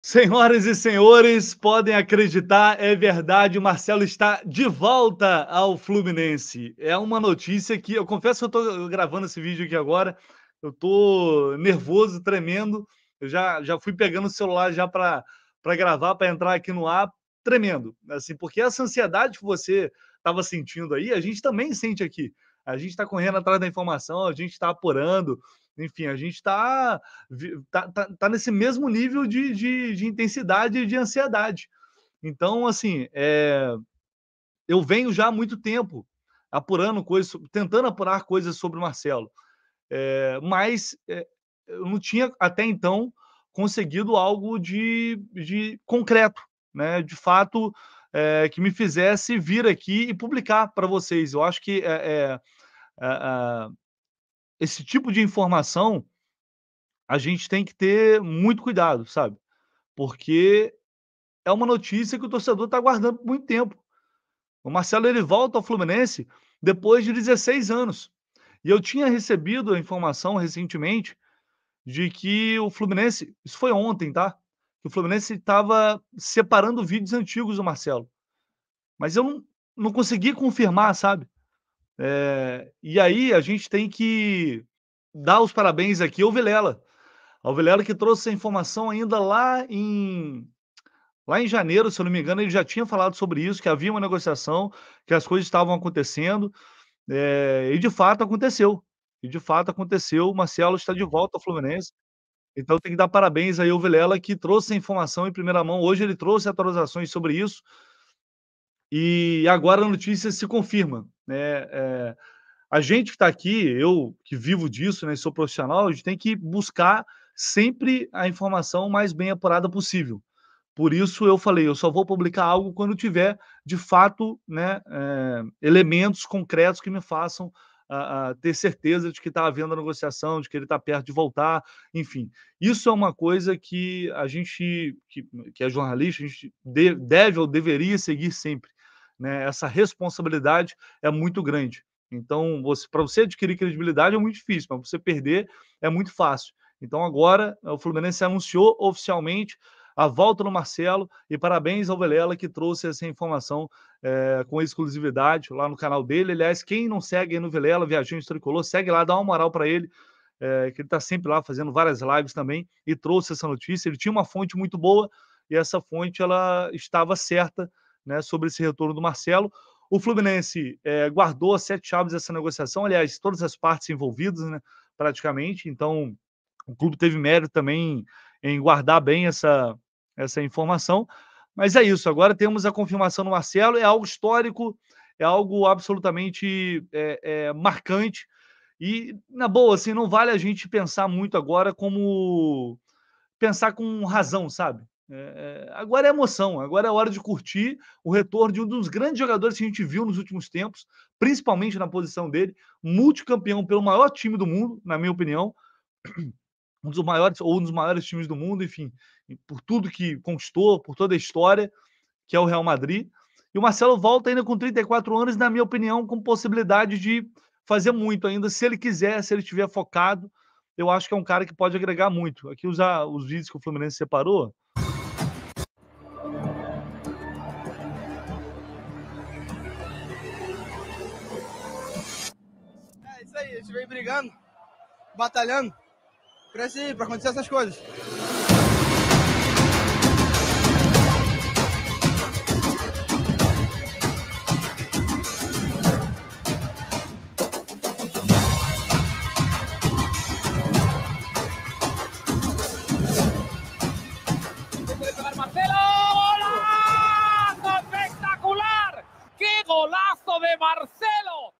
Senhoras e senhores, podem acreditar, é verdade, o Marcelo está de volta ao Fluminense. É uma notícia que eu confesso que eu tô gravando esse vídeo aqui agora, eu tô nervoso, tremendo. Eu já fui pegando o celular já para gravar, para entrar aqui no ar, tremendo. Assim, porque essa ansiedade que você estava sentindo aí, a gente também sente aqui. A gente está correndo atrás da informação, a gente está apurando, enfim, a gente está tá nesse mesmo nível de intensidade e de ansiedade. Então, assim, eu venho já há muito tempo apurando coisas, tentando apurar coisas sobre o Marcelo, mas eu não tinha até então conseguido algo de concreto, né? De fato, que me fizesse vir aqui e publicar para vocês. Eu acho que esse tipo de informação a gente tem que ter muito cuidado, sabe? Porque é uma notícia que o torcedor está aguardando por muito tempo. O Marcelo ele volta ao Fluminense depois de 16 anos. E eu tinha recebido a informação recentemente de que o Fluminense, isso foi ontem, tá? Que o Fluminense estava separando vídeos antigos do Marcelo. Mas eu não consegui confirmar, sabe? E aí a gente tem que dar os parabéns aqui ao Vilela. Ao Vilela que trouxe essa informação ainda lá em janeiro, se eu não me engano, ele já tinha falado sobre isso, que havia uma negociação, que as coisas estavam acontecendo, e de fato aconteceu. E de fato aconteceu, o Marcelo está de volta ao Fluminense, então tem que dar parabéns aí ao Vilela que trouxe a informação em primeira mão. Hoje ele trouxe atualizações sobre isso, e agora a notícia se confirma, né. A gente que está aqui, eu que vivo disso, né, sou profissional, a gente tem que buscar sempre a informação mais bem apurada possível. Por isso eu falei: "Eu só vou publicar algo quando tiver, de fato, né, elementos concretos que me façam ter certeza de que está havendo a negociação, de que ele está perto de voltar", enfim. Isso é uma coisa que a gente que é jornalista, a gente deve ou deveria seguir sempre, né, essa responsabilidade é muito grande. Então você para você adquirir credibilidade é muito difícil, para você perder é muito fácil. Então agora o Fluminense anunciou oficialmente a volta no Marcelo e parabéns ao Velela que trouxe essa informação com exclusividade lá no canal dele. Aliás, quem não segue aí no Vilela, Viajante Tricolor, segue lá, dá uma moral para ele, que ele está sempre lá fazendo várias lives também e trouxe essa notícia. Ele tinha uma fonte muito boa e essa fonte ela estava certa, né, sobre esse retorno do Marcelo. O Fluminense guardou as 7 chaves dessa negociação, aliás, todas as partes envolvidas, né, praticamente. Então, o clube teve mérito também em guardar bem essa informação. Mas é isso, agora temos a confirmação do Marcelo, é algo histórico, é algo absolutamente marcante. E, na boa, assim, não vale a gente pensar muito agora como pensar com razão, sabe? Agora é emoção, agora é hora de curtir o retorno de um dos grandes jogadores que a gente viu nos últimos tempos, principalmente na posição dele, multicampeão pelo maior time do mundo, na minha opinião, um dos maiores ou um dos maiores times do mundo, enfim, por tudo que conquistou, por toda a história, que é o Real Madrid. E o Marcelo volta ainda com 34 anos, na minha opinião, com possibilidade de fazer muito ainda, se ele quiser, se ele estiver focado. Eu acho que é um cara que pode agregar muito. Aqui os vídeos que o Fluminense separou. É isso aí, a gente vem brigando, batalhando pra acontecer essas coisas. Marcelo, golazo espectacular, qué golazo de Marcelo.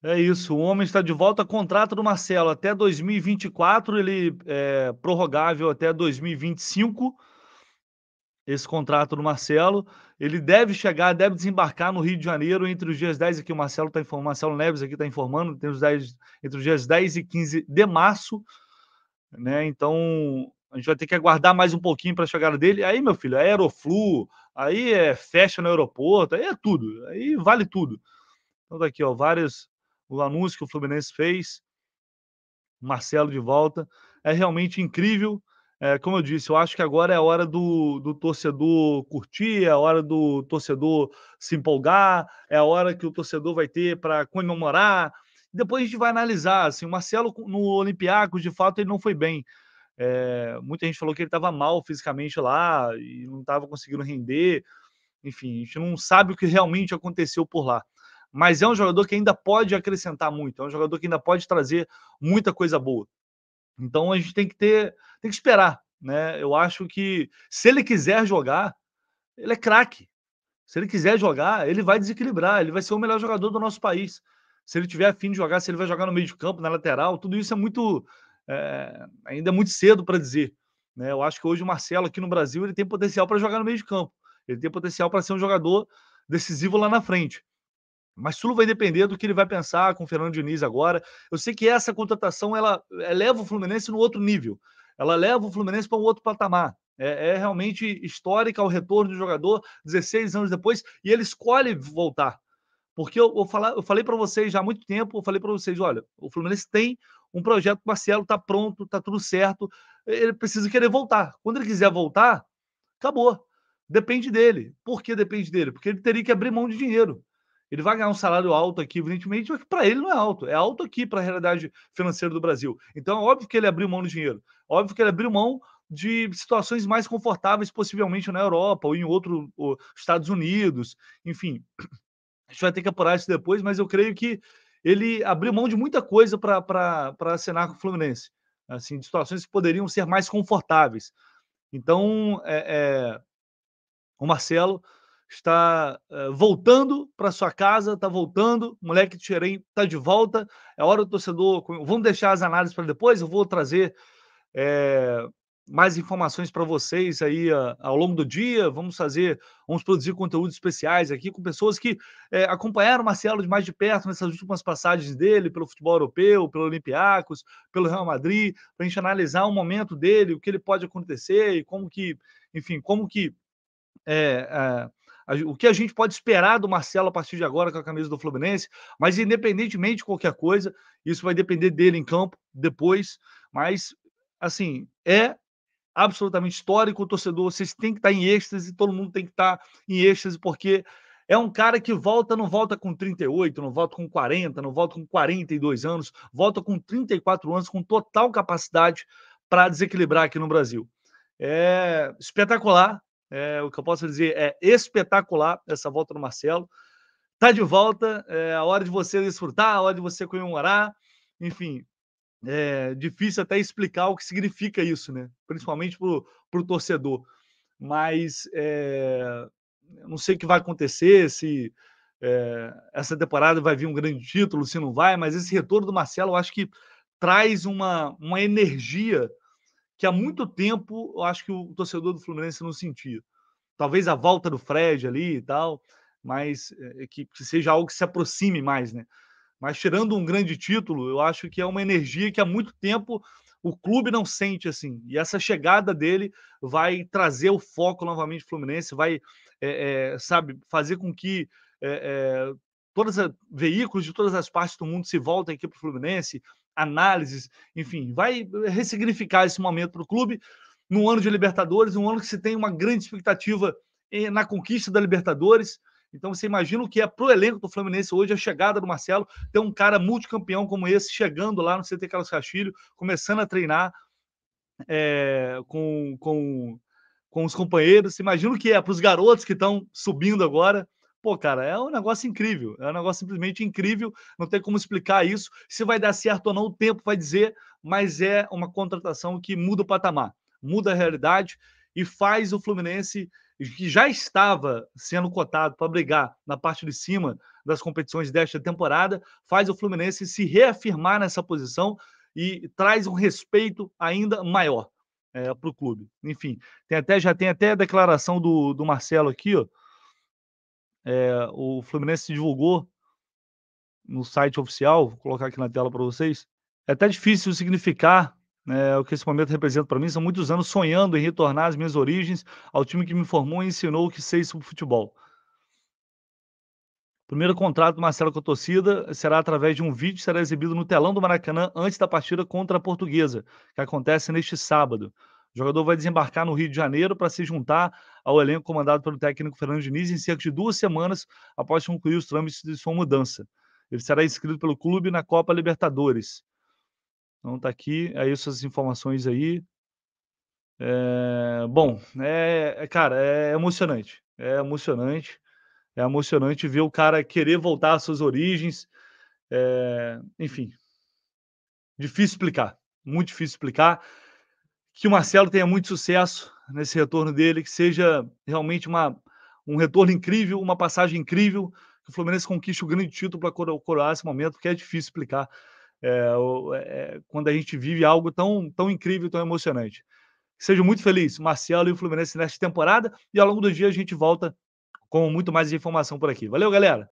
É isso, o homem está de volta, contrato do Marcelo até 2024, ele é prorrogável até 2025. Esse contrato do Marcelo, ele deve chegar, deve desembarcar no Rio de Janeiro entre os dias 10, aqui o Marcelo está informando, Marcelo Neves aqui está informando, entre os dias 10 e 15 de março, né? Então a gente vai ter que aguardar mais um pouquinho para a chegada dele. Aí, meu filho, é Aeroflu, aí é festa no aeroporto, aí é tudo, aí vale tudo. Então tá aqui, ó, vários o anúncio que o Fluminense fez, Marcelo de volta, é realmente incrível. como eu disse, eu acho que agora é a hora do torcedor curtir, é a hora do torcedor se empolgar, é a hora que o torcedor vai ter para comemorar. Depois a gente vai analisar, assim, o Marcelo no Olympiacos, de fato, ele não foi bem. Muita gente falou que ele estava mal fisicamente lá e não estava conseguindo render. Enfim, a gente não sabe o que realmente aconteceu por lá. Mas é um jogador que ainda pode acrescentar muito, é um jogador que ainda pode trazer muita coisa boa. Então a gente tem que esperar, né? Eu acho que se ele quiser jogar, ele é craque. Se ele quiser jogar, ele vai desequilibrar, ele vai ser o melhor jogador do nosso país. Se ele tiver a fim de jogar, se ele vai jogar no meio de campo, na lateral, tudo isso é muito, ainda é muito cedo para dizer, né? Eu acho que hoje o Marcelo aqui no Brasil ele tem potencial para jogar no meio de campo. Ele tem potencial para ser um jogador decisivo lá na frente. Mas tudo vai depender do que ele vai pensar com o Fernando Diniz agora. Eu sei que essa contratação ela eleva o Fluminense no outro nível. Ela leva o Fluminense para um outro patamar. É realmente histórica o retorno do jogador 16 anos depois e ele escolhe voltar. Porque eu falei para vocês já há muito tempo, eu falei para vocês, olha, o Fluminense tem um projeto, o Marcelo está pronto, está tudo certo, ele precisa querer voltar. Quando ele quiser voltar, acabou. Depende dele. Por que depende dele? Porque ele teria que abrir mão de dinheiro. Ele vai ganhar um salário alto aqui, evidentemente, mas para ele não é alto. É alto aqui para a realidade financeira do Brasil. Então, é óbvio que ele abriu mão de dinheiro. Óbvio que ele abriu mão de situações mais confortáveis, possivelmente na Europa ou em outros Estados Unidos. Enfim, a gente vai ter que apurar isso depois, mas eu creio que ele abriu mão de muita coisa para assinar com o Fluminense. Assim, de situações que poderiam ser mais confortáveis. Então, o Marcelo está voltando para sua casa, está voltando, o moleque de Xerém está de volta, é hora do torcedor. Vamos deixar as análises para depois, eu vou trazer mais informações para vocês aí ao longo do dia. Vamos produzir conteúdos especiais aqui com pessoas que acompanharam o Marcelo de mais de perto nessas últimas passagens dele pelo futebol europeu, pelo Olympiacos, pelo Real Madrid, para a gente analisar o momento dele, o que ele pode acontecer e como que, enfim, o que a gente pode esperar do Marcelo a partir de agora com a camisa do Fluminense, mas independentemente de qualquer coisa, isso vai depender dele em campo depois, mas assim, é absolutamente histórico, o torcedor, vocês têm que estar em êxtase, todo mundo tem que estar em êxtase, porque é um cara que volta, não volta com 38, não volta com 40, não volta com 42 anos, volta com 34 anos, com total capacidade para desequilibrar aqui no Brasil. É espetacular, o que eu posso dizer é espetacular essa volta do Marcelo. Tá de volta, é a hora de você desfrutar, a hora de você comemorar, enfim, é difícil até explicar o que significa isso, né? Principalmente para o torcedor. Mas não sei o que vai acontecer, se essa temporada vai vir um grande título, se não vai, mas esse retorno do Marcelo eu acho que traz uma energia que há muito tempo eu acho que o torcedor do Fluminense não sentia. Talvez a volta do Fred ali e tal, mas que seja algo que se aproxime mais, né? Mas tirando um grande título, eu acho que é uma energia que há muito tempo o clube não sente assim. E essa chegada dele vai trazer o foco novamente do Fluminense, vai, sabe, fazer com que todos os veículos de todas as partes do mundo se voltem aqui para o Fluminense, análises, enfim, vai ressignificar esse momento para o clube num ano de Libertadores, um ano que se tem uma grande expectativa na conquista da Libertadores. Então você imagina o que é para o elenco do Fluminense hoje a chegada do Marcelo, ter um cara multicampeão como esse chegando lá no CT Carlos Castilho, começando a treinar com os companheiros. Você imagina o que é para os garotos que estão subindo agora. Pô, cara, é um negócio incrível, é um negócio simplesmente incrível, não tem como explicar isso. Se vai dar certo ou não, o tempo vai dizer, mas é uma contratação que muda o patamar, muda a realidade e faz o Fluminense, que já estava sendo cotado para brigar na parte de cima das competições desta temporada, faz o Fluminense se reafirmar nessa posição e traz um respeito ainda maior para o clube. Enfim, já tem até a declaração do Marcelo aqui, ó. O Fluminense divulgou no site oficial, vou colocar aqui na tela para vocês. É até difícil significar o que esse momento representa para mim. São muitos anos sonhando em retornar às minhas origens, ao time que me formou e ensinou o que sei sobre futebol. O primeiro contrato do Marcelo com a torcida será através de um vídeo que será exibido no telão do Maracanã antes da partida contra a Portuguesa, que acontece neste sábado. O jogador vai desembarcar no Rio de Janeiro para se juntar ao elenco comandado pelo técnico Fernando Diniz em cerca de 2 semanas após concluir os trâmites de sua mudança. Ele será inscrito pelo clube na Copa Libertadores. Então tá aqui, é essas informações aí. Bom, cara, é emocionante. É emocionante ver o cara querer voltar às suas origens. Enfim, difícil explicar, muito difícil explicar. Que o Marcelo tenha muito sucesso nesse retorno dele, que seja realmente um retorno incrível, uma passagem incrível, que o Fluminense conquiste o grande título para coroar esse momento, porque é difícil explicar quando a gente vive algo tão incrível, tão emocionante. Seja muito feliz, Marcelo e o Fluminense nesta temporada, e ao longo do dia a gente volta com muito mais informação por aqui. Valeu, galera!